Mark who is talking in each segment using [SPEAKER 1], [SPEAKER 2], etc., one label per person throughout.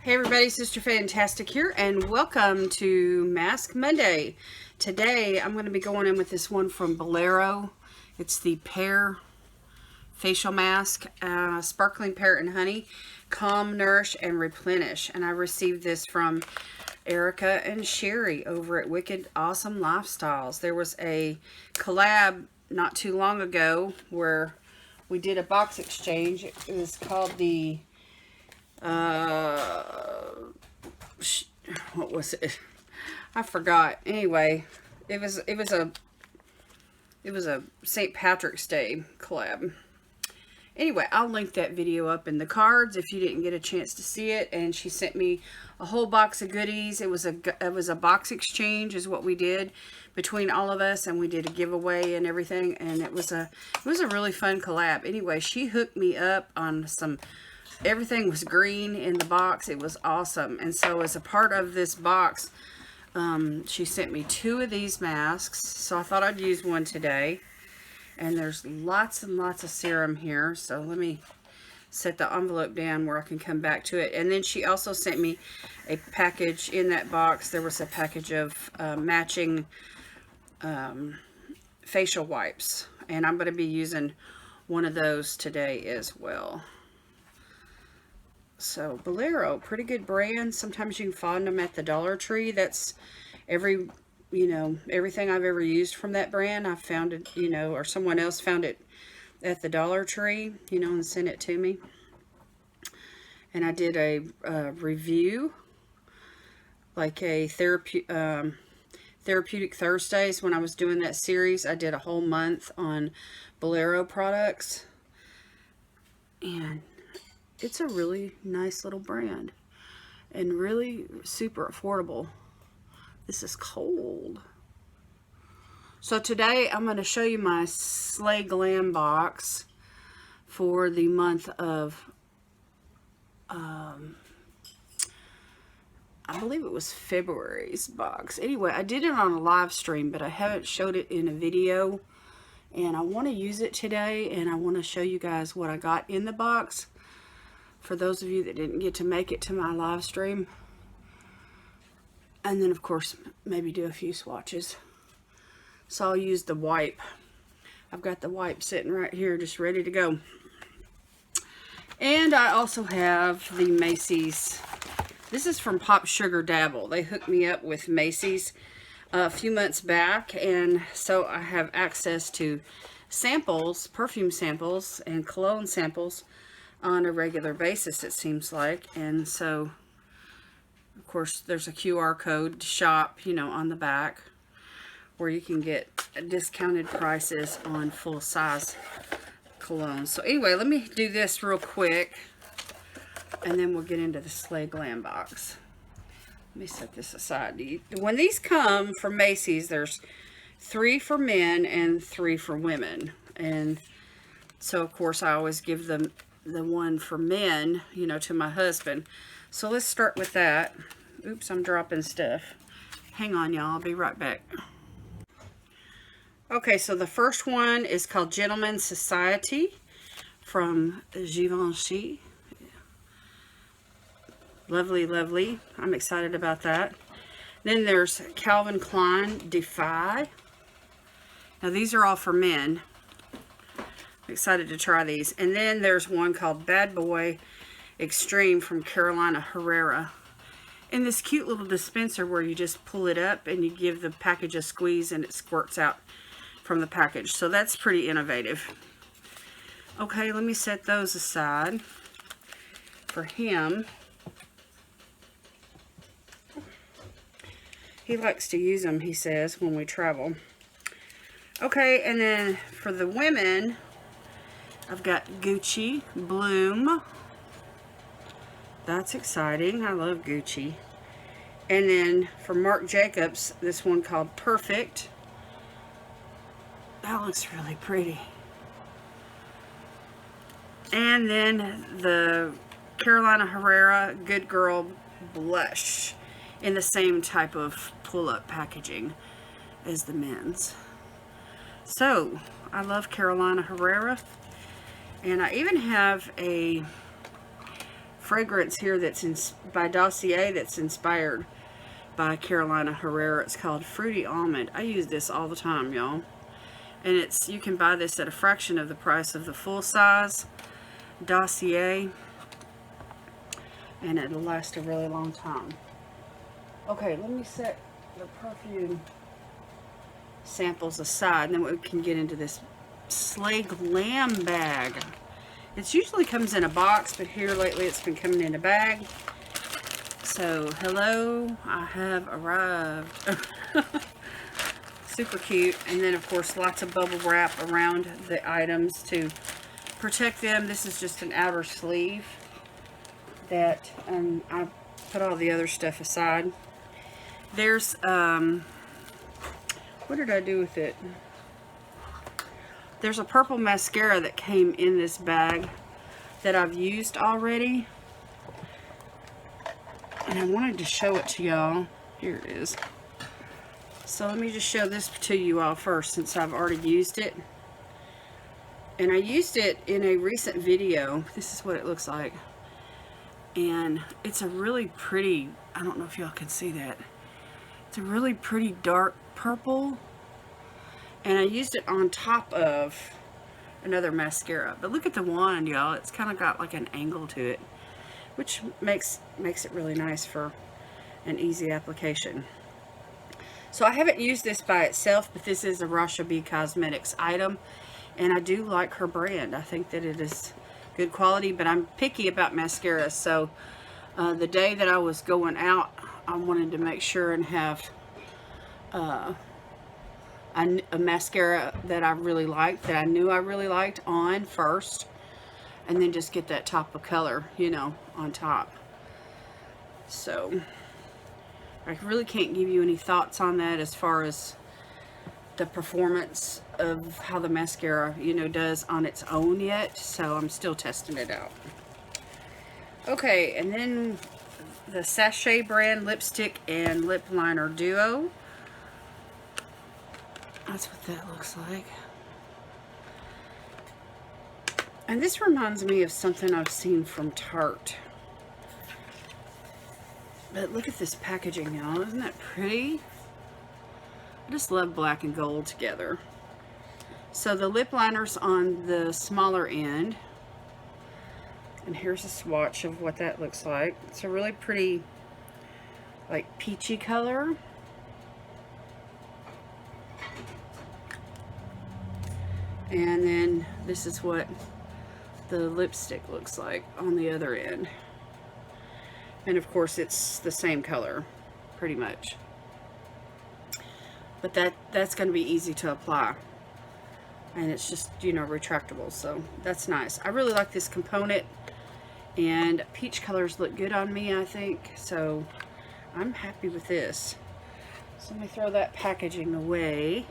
[SPEAKER 1] Hey everybody, Sister Fantastic here, and welcome to Mask Monday. Today I'm going to be going in with this one from Bolero. It's the Pear facial mask, sparkling pear and honey, calm, nourish, and replenish. And I received this from Erica and Sherry over at Wicked Awesome Lifestyles. There was a collab not too long ago where we did a box exchange. It was called the what was it? I forgot. Anyway, it was a St. Patrick's Day collab. Anyway, I'll link that video up in the cards if you didn't get a chance to see it. And she sent me a whole box of goodies. It was a box exchange is what we did between all of us, and we did a giveaway and everything, and it was a really fun collab. Anyway, she hooked me up on some. Everything was green in the box. It was awesome. And so as a part of this box, she sent me 2 of these masks. So I thought I'd use one today. And there's lots and lots of serum here. So let me set the envelope down where I can come back to it. And then she also sent me a package. In that box, there was a package of matching facial wipes. And I'm going to be using one of those today as well. So Bolero, pretty good brand. Sometimes you can find them at the Dollar Tree. That's everything I've ever used from that brand. I found it, or someone else found it at the Dollar Tree, and sent it to me. And I did a review, like a Therapeutic Thursdays when I was doing that series. I did a whole month on Bolero products. And it's a really nice little brand and really super affordable. This is cold. So today I'm going to show you my Slay Glam Box for the month of, I believe it was February's box. Anyway, I did it on a live stream, but I haven't showed it in a video. And I want to use it today, and I want to show you guys what I got in the box. For those of you that didn't get to make it to my live stream. And then, of course, maybe do a few swatches. So I'll use the wipe. I've got the wipe sitting right here, just ready to go. And I also have the Macy's. This is from Pop Sugar Dabble. They hooked me up with Macy's a few months back. And so I have access to samples, perfume samples, and cologne samples on a regular basis, it seems like. And so, of course, there's a QR code to shop, on the back, where you can get discounted prices on full-size cologne. So anyway, let me do this real quick, and then we'll get into the Slay Glam Box. Let me set this aside. When these come from Macy's, there's 3 for men and 3 for women. And so, of course, I always give them the one for men, to my husband. So let's start with that. Oops, I'm dropping stuff. Hang on, y'all. I'll be right back. Okay, so the first one is called Gentleman's Society from Givenchy. Lovely, lovely. I'm excited about that. Then there's Calvin Klein Defy. Now, these are all for men. Excited to try these. And then there's one called Bad Boy Extreme from Carolina Herrera. In this cute little dispenser where you just pull it up and you give the package a squeeze and it squirts out from the package. So that's pretty innovative. Okay, let me set those aside for him. He likes to use them, he says, when we travel. Okay, and then for the women, I've got Gucci Bloom. That's exciting. I love Gucci. And then for Marc Jacobs, this one called Perfect. That looks really pretty. And then the Carolina Herrera Good Girl Blush in the same type of pull-up packaging as the men's. So, I love Carolina Herrera. And I even have a fragrance here that's by Dossier that's inspired by Carolina Herrera. It's called Fruity Almond. I use this all the time, y'all. And you can buy this at a fraction of the price of the full size Dossier. And it'll last a really long time. Okay, let me set the perfume samples aside, and then we can get into this Slay Glam bag. It usually comes in a box, but here lately it's been coming in a bag. So, hello, I have arrived. Super cute. And then, of course, lots of bubble wrap around the items to protect them. This is just an outer sleeve that I put all the other stuff aside. There's, what did I do with it? There's a purple mascara that came in this bag that I've used already. And I wanted to show it to y'all. Here it is. So let me just show this to you all first, since I've already used it. And I used it in a recent video. This is what it looks like. And it's a really pretty, I don't know if y'all can see that. It's a really pretty dark purple. And I used it on top of another mascara. But look at the wand, y'all. It's kind of got like an angle to it, which makes it really nice for an easy application. So I haven't used this by itself, but this is a rashabcosmetics item. And I do like her brand. I think that it is good quality, but I'm picky about mascaras. So the day that I was going out, I wanted to make sure and have a mascara that I really liked, that I knew I really liked on first, and then just get that top of color, you know, on top. So I really can't give you any thoughts on that as far as the performance of how the mascara, you know, does on its own yet. So I'm still testing it out. Okay, and then the Sachet brand lipstick and lip liner duo. That's what that looks like. And this reminds me of something I've seen from Tarte. But look at this packaging, y'all. Isn't that pretty? I just love black and gold together. So the lip liner's on the smaller end. And here's a swatch of what that looks like. It's a really pretty, like, peachy color. And then this is what the lipstick looks like on the other end. And of course it's the same color, pretty much. But that's going to be easy to apply. And it's just, you know, retractable, so that's nice. I really like this component. And peach colors look good on me, I think. So I'm happy with this. So let me throw that packaging away.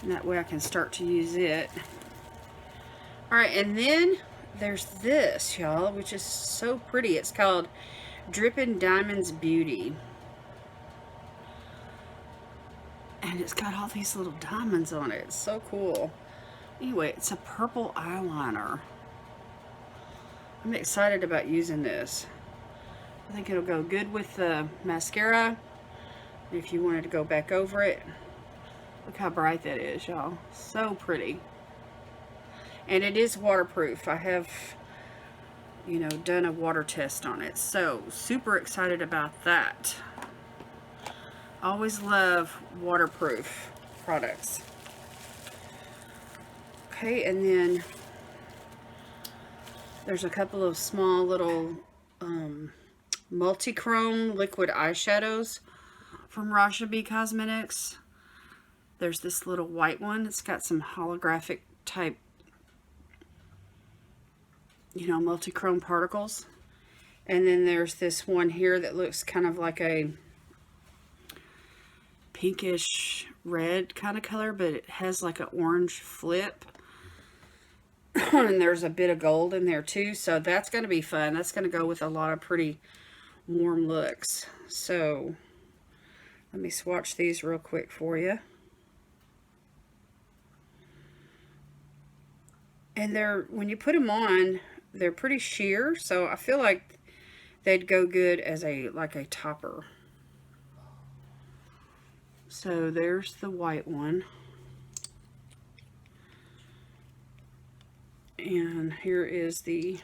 [SPEAKER 1] And that way I can start to use it. Alright, and then there's this, y'all, which is so pretty. It's called Drippin' Diamonds Beauty. And it's got all these little diamonds on it. It's so cool. Anyway, it's a purple eyeliner. I'm excited about using this. I think it'll go good with the mascara. If you wanted to go back over it. Look how bright that is, y'all. So pretty. And it is waterproof. I have, you know, done a water test on it. So, super excited about that. Always love waterproof products. Okay, and then there's a couple of small little multi-chrome liquid eyeshadows from rashabcosmetics. There's this little white one. It's got some holographic type, you know, multi-chrome particles. And then there's this one here that looks kind of like a pinkish red kind of color, but it has like an orange flip. And there's a bit of gold in there too, so that's going to be fun. That's going to go with a lot of pretty warm looks. So let me swatch these real quick for you. And they're, when you put them on, they're pretty sheer, so I feel like they'd go good as a topper. So there's the white one. And here is the,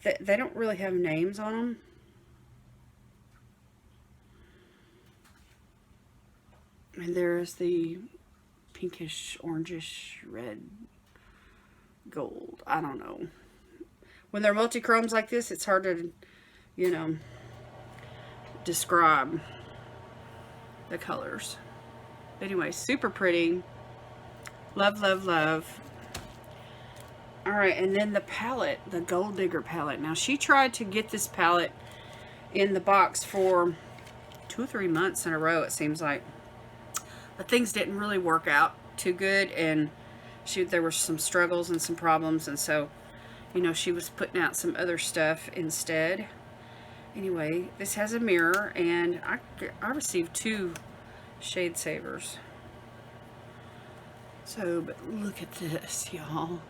[SPEAKER 1] they don't really have names on them. And there's the pinkish, orangish, red, gold. I don't know. When they're multi-chromes like this, it's hard to, you know, describe the colors. But anyway, super pretty. Love, love, love. Alright, and then the palette, the Gold Digger palette. Now, she tried to get this palette in the box for 2 or 3 months in a row, it seems like. But things didn't really work out too good, and there were some struggles and some problems, and so, you know, she was putting out some other stuff instead. Anyway, this has a mirror, and I received 2 shade savers. So, but look at this, y'all.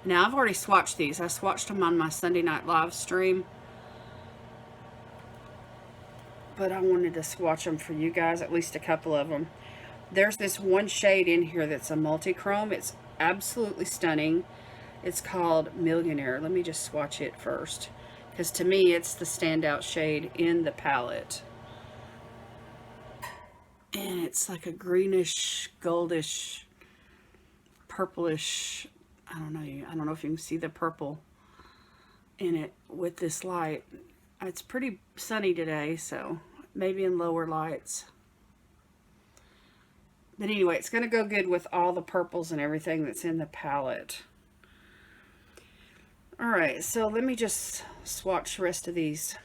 [SPEAKER 1] Now, I've already swatched these. I swatched them on my Sunday night live stream. But I wanted to swatch them for you guys, at least a couple of them. There's this one shade in here that's a multi-chrome. It's absolutely stunning. It's called Millionaire. Let me just swatch it first, because to me, it's the standout shade in the palette. And it's like a greenish, goldish, purplish, I don't know if you can see the purple in it with this light. It's pretty sunny today, so maybe in lower lights. But anyway, it's going to go good with all the purples and everything that's in the palette. Alright, so let me just swatch the rest of these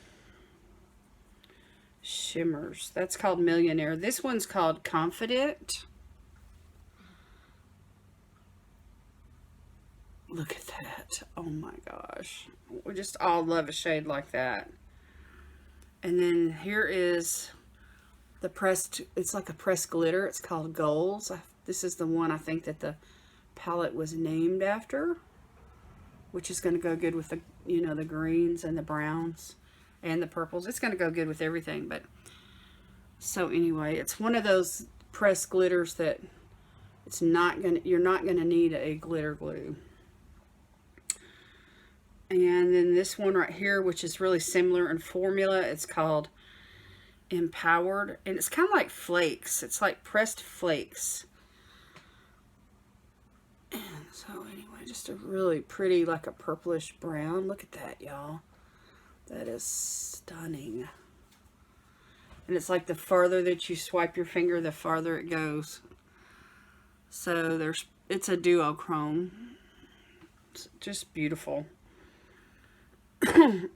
[SPEAKER 1] shimmers. That's called Millionaire. This one's called Confident. Look at that. Oh my gosh. We just all love a shade like that. And then here is the pressed, it's like a pressed glitter. It's called Goals. This is the one I think that the palette was named after, which is going to go good with the, you know, the greens and the browns and the purples. It's going to go good with everything. But so anyway, it's one of those pressed glitters that it's not going to, you're not going to need a glitter glue. And then this one right here, which is really similar in formula, it's called Empowered. And it's kind of like flakes. It's like pressed flakes. And so anyway, just a really pretty, like a purplish brown. Look at that, y'all. That is stunning. And it's like the farther that you swipe your finger, the farther it goes. So it's a duochrome. It's just beautiful.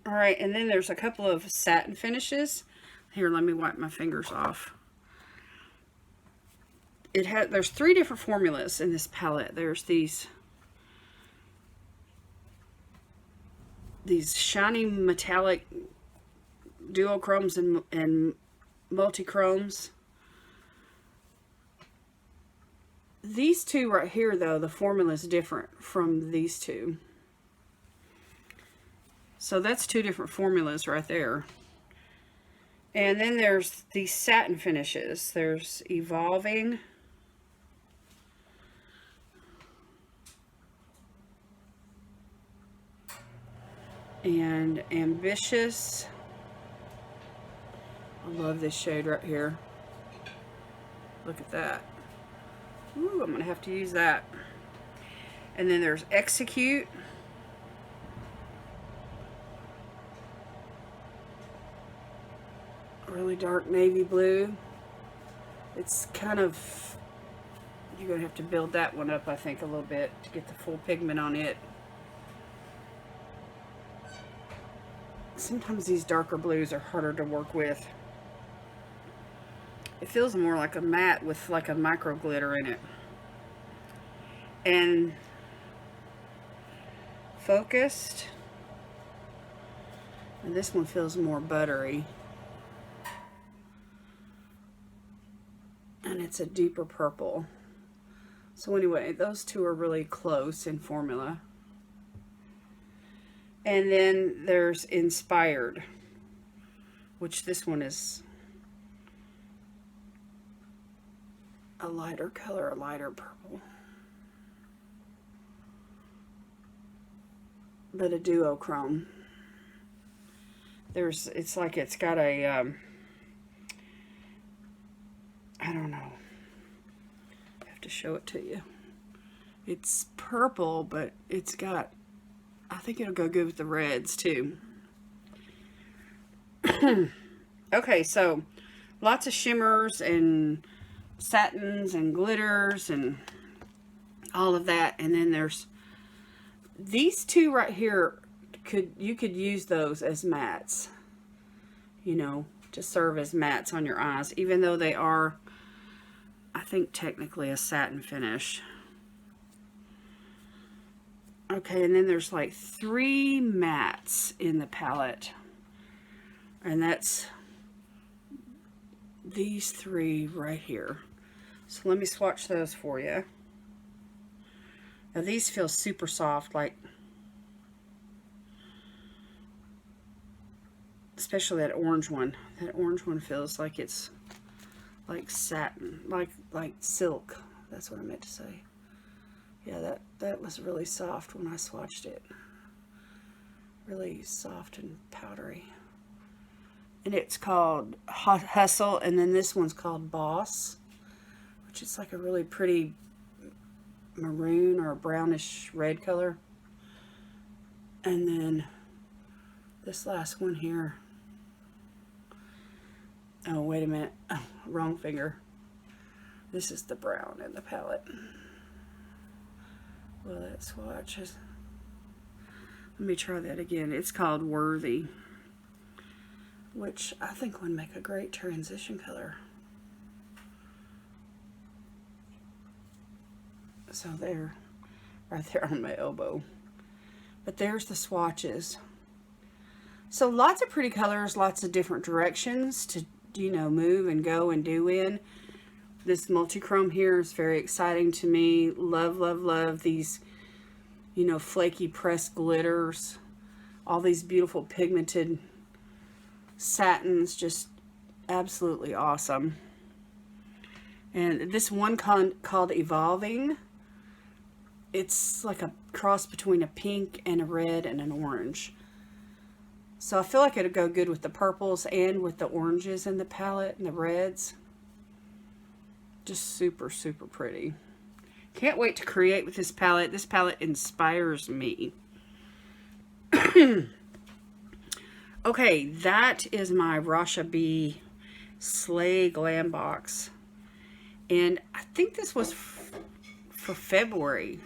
[SPEAKER 1] Alright, and then there's a couple of satin finishes. Here, let me wipe my fingers off. There's 3 different formulas in this palette. There's these shiny metallic duochromes and multichromes. These 2 right here, though, the formula is different from these 2. So that's 2 different formulas right there. And then there's these satin finishes. There's Evolving. And Ambitious. I love this shade right here. Look at that. Ooh, I'm going to have to use that. And then there's Execute. Really dark navy blue. It's kind of, you're going to have to build that one up, I think, a little bit to get the full pigment on it. Sometimes these darker blues are harder to work with. It feels more like a matte with like a micro glitter in it. And Focused. And this one feels more buttery. And it's a deeper purple. So anyway, those 2 are really close in formula. And then there's Inspired, which this one is a lighter color, a lighter purple. But a duochrome. It's like it's got a, I don't know. I have to show it to you. It's purple, but it's got, I think it'll go good with the reds too. Okay, so lots of shimmers and satins and glitters and all of that. And then there's these two right here. You could use those as mattes, you know, to serve as mattes on your eyes, even though they are, I think, technically a satin finish. Okay, and then there's like 3 mattes in the palette, and that's these 3 right here. So let me swatch those for you. Now these feel super soft, like, especially that orange one. That orange one feels like it's like satin, like silk. That's what I meant to say. Yeah, that was really soft when I swatched it. Really soft and powdery. And it's called Hot Hustle, and then this one's called Boss, which is like a really pretty maroon or a brownish red color. And then this last one here. Oh, wait a minute. Oh, wrong finger. This is the brown in the palette. Well, that swatch is... Let me try that again. It's called Worthy, which I think would make a great transition color. So there, right there on my elbow. But there's the swatches. So lots of pretty colors, lots of different directions to, you know, move and go and do in. This multi-chrome here is very exciting to me. Love, love, love these, you know, flaky pressed glitters. All these beautiful pigmented satins, just absolutely awesome. And this one called Evolving, it's like a cross between a pink and a red and an orange. So I feel like it'll go good with the purples and with the oranges in the palette and the reds. Just super, super pretty. Can't wait to create with this palette. This palette inspires me. Okay, that is my Rashabcosmetics Slay Glam Box. And I think this was for February.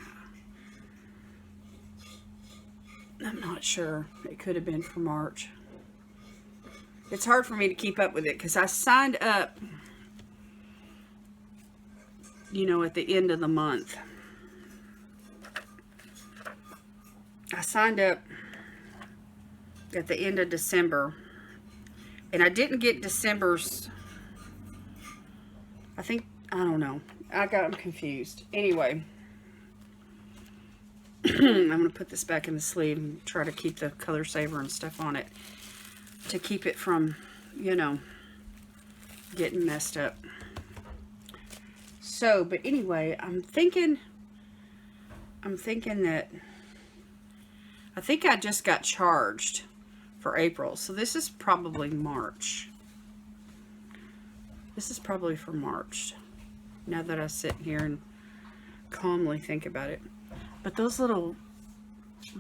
[SPEAKER 1] I'm not sure. It could have been for March. It's hard for me to keep up with it because I signed up, you know, at the end of the month. I signed up at the end of December, and I didn't get December's. I don't know. I got them confused. Anyway, I'm going to put this back in the sleeve and try to keep the color saver and stuff on it to keep it from, you know, getting messed up. So, but anyway, I'm thinking that I think I just got charged for April. So this is probably March. This is probably for March. Now that I sit here and calmly think about it. But those little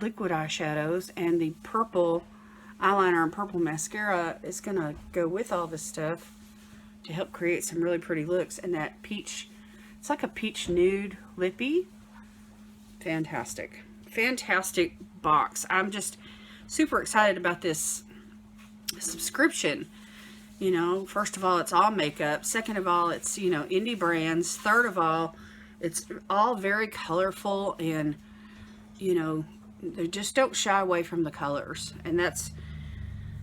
[SPEAKER 1] liquid eyeshadows and the purple eyeliner and purple mascara is going to go with all this stuff to help create some really pretty looks. And that peach, it's like a peach nude lippy. Fantastic. Fantastic box. I'm just super excited about this subscription. You know, first of all, it's all makeup. Second of all, it's, you know, indie brands. Third of all, it's all very colorful, and, you know, they just don't shy away from the colors. And that's,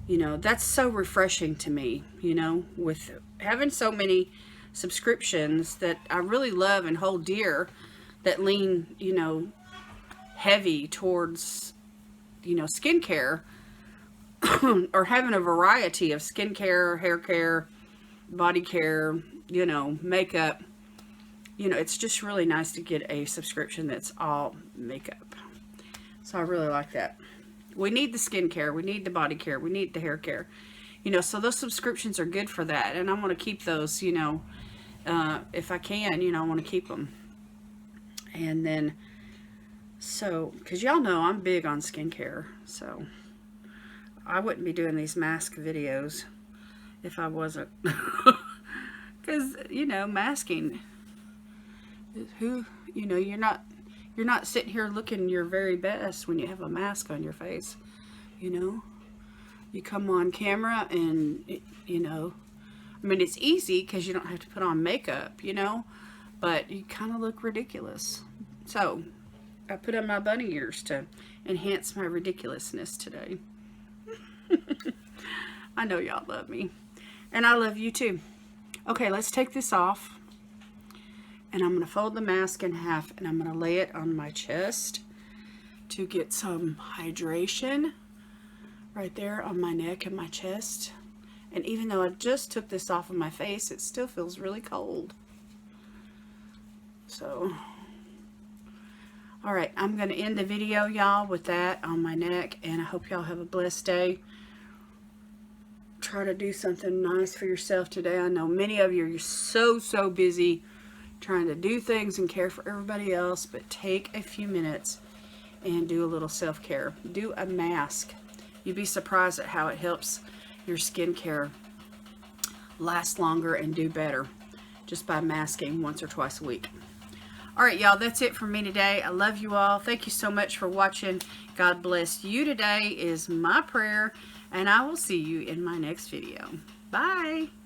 [SPEAKER 1] you know, that's so refreshing to me, you know, with having so many subscriptions that I really love and hold dear that lean, you know, heavy towards you know, skincare or having a variety of skincare, hair care, body care, you know, makeup. You know, it's just really nice to get a subscription that's all makeup. So I really like that. We need the skincare, we need the body care, we need the hair care. You know, so those subscriptions are good for that. And I want to keep those, you know, if I can, you know, I want to keep them. And then, so, because y'all know I'm big on skincare. So, I wouldn't be doing these mask videos if I wasn't. Because, you know, masking, who, you know, you're not sitting here looking your very best when you have a mask on your face, you know. You come on camera and, you know, I mean, it's easy because you don't have to put on makeup, you know, but you kind of look ridiculous. So, I put on my bunny ears to enhance my ridiculousness today. I know y'all love me. And I love you too. Okay, let's take this off. And I'm going to fold the mask in half and I'm going to lay it on my chest to get some hydration right there on my neck and my chest. And even though I just took this off of my face, it still feels really cold. So, alright, I'm going to end the video, y'all, with that on my neck. And I hope y'all have a blessed day. Try to do something nice for yourself today. I know many of you are so busy trying to do things and care for everybody else, but take a few minutes and do a little self-care. Do a mask. You'd be surprised at how it helps your skincare last longer and do better just by masking once or twice a week. Alright, y'all, that's it for me today. I love you all. Thank you so much for watching. God bless you today is my prayer, and I will see you in my next video. Bye!